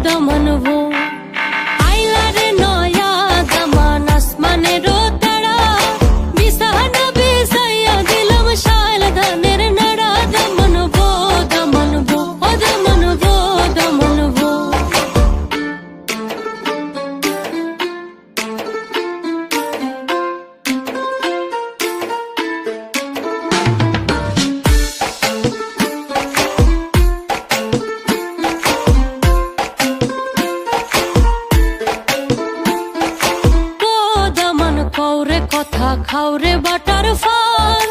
দমন ভো আইলারে নয়া দমান আসমানেরও তারা বিছানা বিছাইয়া দিলাম শাল ধানের নাড়া দমন ভো দমন ভো ও দমন ভো দমন ভো কৌরে কথা খাওরে বাটার ফান